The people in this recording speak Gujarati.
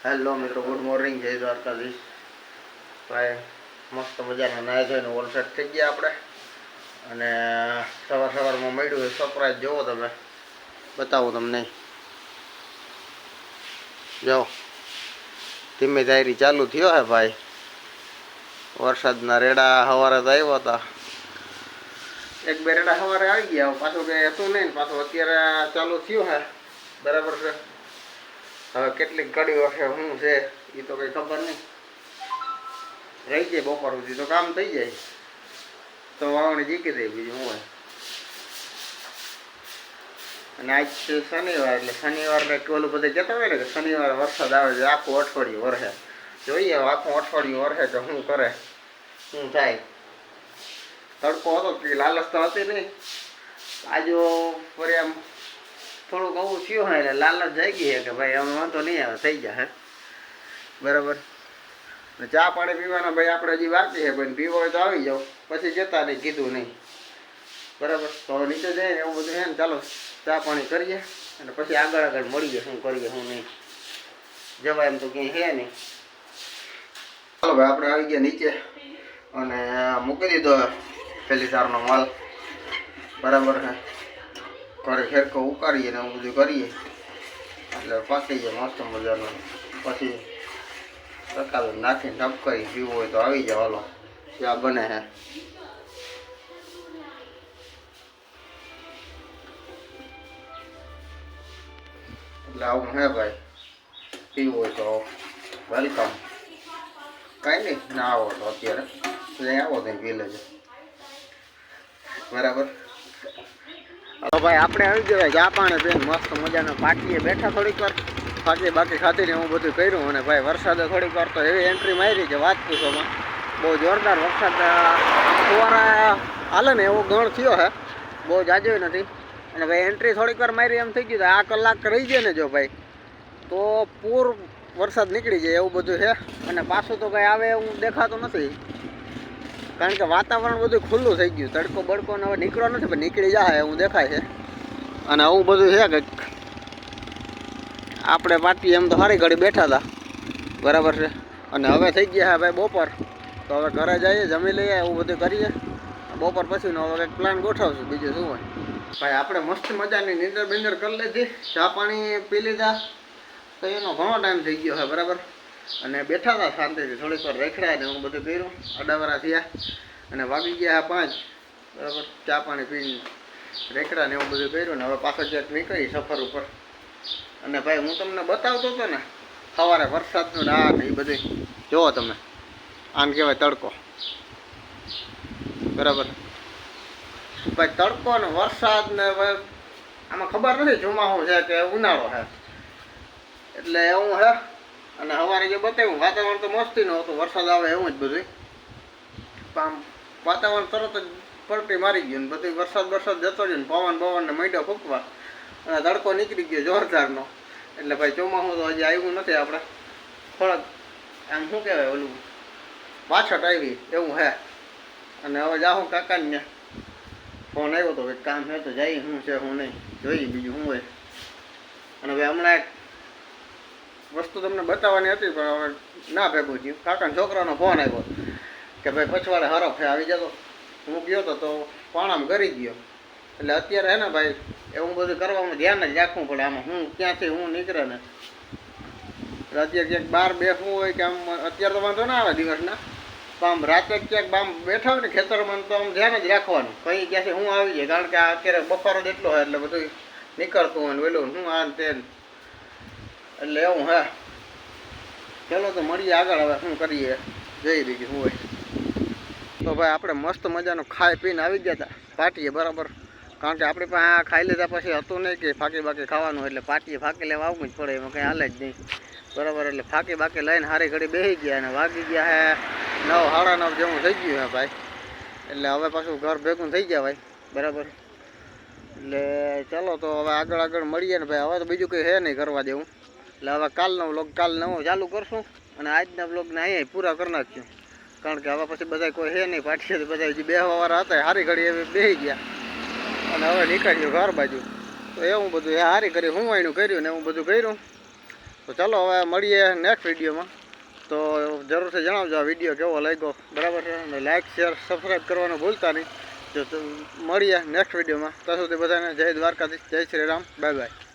હેલો મિત્રો, ગુડ મોર્નિંગ, જય દ્વારકાધીશ. ભાઈ મસ્ત મજાના નાહી ધોઈને ઓલસેટ થઈ ગયા આપણે. અને સવારમાં મળ્યું હોય સરપ્રાઈઝ. જુઓ તમે, બતાવું તમને. જો ધીમે ધારી ચાલુ થયો હે ભાઈ. વરસાદના રેડા સવારે તો આવ્યા હતા, એક બે રેડા સવારે આવી ગયા. પાછું કંઈ હતું નહીં, પાછું અત્યારે ચાલુ થયું હે. બરાબર છે. હવે કેટલીક ઘડી હશે શું છે એ તો કંઈ ખબર નહીં. રહી જાય બપોર સુધી તો કામ થઈ જાય તો વાવણી જીકી દે, બીજું શું હોય. અને આજ છે શનિવાર, એટલે શનિવારને ઓલું બધે કહેતા હોય ને કે શનિવારે વરસાદ આવે છે, આખું અઠવાડિયું વરસે. જોઈએ આખું અઠવાડિયું વરસે તો શું કરે, શું થાય. તડકો હતો કે લાલચ તો હતી નહીં. આજો ફરી આમ થોડુંક આવું થયું હોય એટલે લાલચ જાગી છે કે ભાઈ અમે વાંધો નહીં આવે, થઈ જાય. બરાબર. ને ચા પાણી પીવાના ભાઈ આપણે હજી બાકી છે, ભાઈ પીવો હોય તો આવી જાઓ, પછી જતા નહીં, કીધું નહીં. બરાબર. તો નીચે જઈને એવું બધું છે ને, ચાલો ચા પાણી કરીએ અને પછી આગળ મળીએ, શું કરીએ શું નહીં. જવાય એમ તો ક્યાંય છે નહીં. ચાલો ભાઈ આપણે આવી ગયા નીચે અને મૂકી દીધો પેલી તારનો માલ. બરાબર છે. ઘરે ખેરકો ઉકાળીએ ને એવું બધું કરીએ એટલે પાકી જાય મસ્ત મજાનું. પછી રકાબી નાખીને ઢબકાઈ પીવું હોય તો આવી જાવ. હાલો ચા બને હે. એટલે આવું હે ભાઈ, પીવું હોય તો વેલકમ. કાંઈ નહીં, ના આવો તો અત્યારે ત્યાં આવો ત્યાં પી લેજો. બરાબર. હવે ભાઈ આપણે આવી ગયા ચા પાણી પીને મસ્ત મજાનો પાટીએ બેઠા. થોડીક વાર ફાકી બાકી ખાતીને એવું બધું કર્યું. અને ભાઈ વરસાદે થોડીક વાર તો એવી એન્ટ્રી મારી કે વાત પૂછોમાં. બહુ જોરદાર વરસાદ સવારે હાલે ને એવો ગણ થયો હે, બહુ જાજો નથી. અને ભાઈ એન્ટ્રી થોડીક વાર મારી એમ થઈ ગયું આ કલાક રહી જાય ને જો ભાઈ તો પૂર વરસાદ નીકળી જાય એવું બધું છે. અને પાછું તો કંઈ આવે એવું દેખાતું નથી, કારણ કે વાતાવરણ બધું ખુલ્લું થઈ ગયું. તડકો બડકો હવે નીકળ્યો નથી, પણ નીકળી જાય એવું દેખાય છે. અને આવું બધું છે કે આપણે પાટી એમ તો સારી ઘડી બેઠા હતા. બરાબર છે. અને હવે થઈ ગયા છે ભાઈ બપોર, તો હવે ઘરે જઈએ, જમી લઈએ, એવું બધું કરીએ. બપોર પછીનો હવે કંઈક પ્લાન ગોઠવશું, બીજું શું હોય. ભાઈ આપણે મસ્ત મજાની નીંદર બિંદર કરી લીધી, ચા પાણી પી લીધા, તો એનો ઘણો ટાઈમ થઈ ગયો છે. બરાબર. અને બેઠા હતા શાંતિથી, થોડીક વાર રેખડાય ને એવું બધું કર્યું. અડાવરા થયા અને વાગી ગયા 5. બરાબર. ચા પાણી પીને રેખડા ને એવું બધું કર્યું. ને હવે પાછળ ક્યાંક નીકળી સફર ઉપર. અને ભાઈ હું તમને બતાવતો હતો ને સવારે વરસાદનું આ ને એ બધું, જુઓ તમે. આમ કહેવાય તડકો. બરાબર. ભાઈ તડકો ને વરસાદ ને આમાં ખબર નથી ચોમાસું છે કે ઉનાળો છે, એટલે એવું છે. અને સવારે જે બતાવ્યું વાતાવરણ તો મસ્તી નું હતું, વરસાદ આવે એવું જ બધું. આમ વાતાવરણ તરત જ પલટી મારી ગયું ને બધું વરસાદ જતો રહ્યો ને પવન ને મૈડો ફૂંકવા અને તડકો નીકળી ગયો જોરદારનો. એટલે ભાઈ ચોમાસું તો હજી આવ્યું નથી. આપણે થોડાક આમ શું કહેવાય ઓલું પાછળ આવી એવું છે. અને હવે જાઉં કાકાને ફોન આવ્યો તો ભાઈ કામ છે તો જઈએ, શું છે શું નહીં જોઈએ, બીજું શું હોય. અને ભાઈ હમણાં એક વસ્તુ તમને બતાવવાની હતી પણ હવે ના ભેગું થયું. કાકાના છોકરાનો ફોન આવ્યો કે ભાઈ પછવાડે હરફ આવી જતો. હું ગયો તો પાણામાં ગરી ગયો. એટલે અત્યારે હે ને ભાઈ એવું બધું કરવામાં ધ્યાન જ રાખવું પડે. આમાં હું ક્યાંથી હું નીકળે ને એટલે અત્યારે ક્યાંક બહાર બેસવું હોય કે આમ અત્યારે તો વાંધો ના આવે દિવસના, પણ આમ રાતે ક્યાંક આમ બેઠા હોય ને ખેતરમાં તો આમ ધ્યાન જ રાખવાનું કંઈ ક્યાંથી હું આવી જાય. કારણ કે આ અત્યારે બફારો જ એટલો હોય એટલે બધું નીકળતું હોય ને વેલું હું આ તે, એટલે એવું હે. ચાલો તો મળીએ આગળ, હવે શું કરીએ જઈ બીજું શું હોય. તો ભાઈ આપણે મસ્ત મજાનું ખાઈ પીને આવી ગયા હતા પાટીએ. બરાબર. કારણ કે આપણે પાસે આ ખાઈ લીધા પછી હતું નહીં કે ફાંકી બાકી ખાવાનું, એટલે પાટીએ ફાંકી લેવા આવવું જ પડે, એમાં કંઈ હાલે જ નહીં. બરાબર. એટલે ફાંકી બાકી લઈને હારી ઘડી બેસી ગયા અને વાગી ગયા હે 9, સાડા 9 જેવું થઈ ગયું હે ભાઈ. એટલે હવે પાછું ઘર ભેગું થઈ ગયા ભાઈ. બરાબર. એટલે ચાલો તો હવે આગળ મળીએ ને ભાઈ. હવે તો બીજું કંઈ હે નહીં કરવા દેવું. એટલે હવે કાલનો વ્લોગ કાલ નવો ચાલુ કરશું અને આજના વ્લોગને અહીંયા પૂરા કરી નાખ્યું. કારણ કે હવે પછી બધા કોઈ હે નહીં પાટીએ, બધા જે બેહવાવાળા હતા હારી ઘડી એવી બેસી ગયા અને હવે નીકળ્યું ઘર બાજુ. તો એવું બધું એ હારી કર્યું, હું એનું કર્યું ને એવું બધું કર્યું. તો ચાલો હવે મળીએ નેક્સ્ટ વિડીયોમાં. તો જરૂરથી જણાવજો આ વિડીયો કેવો લાગ્યો, બરાબર છે, અને લાઇક શેર સબસ્ક્રાઈબ કરવાનું ભૂલતા નહીં. જો મળીએ નેક્સ્ટ વિડીયોમાં. ત્યાં સુધી બધાને જય દ્વારકાધીશ, જય શ્રી રામ, બાય બાય.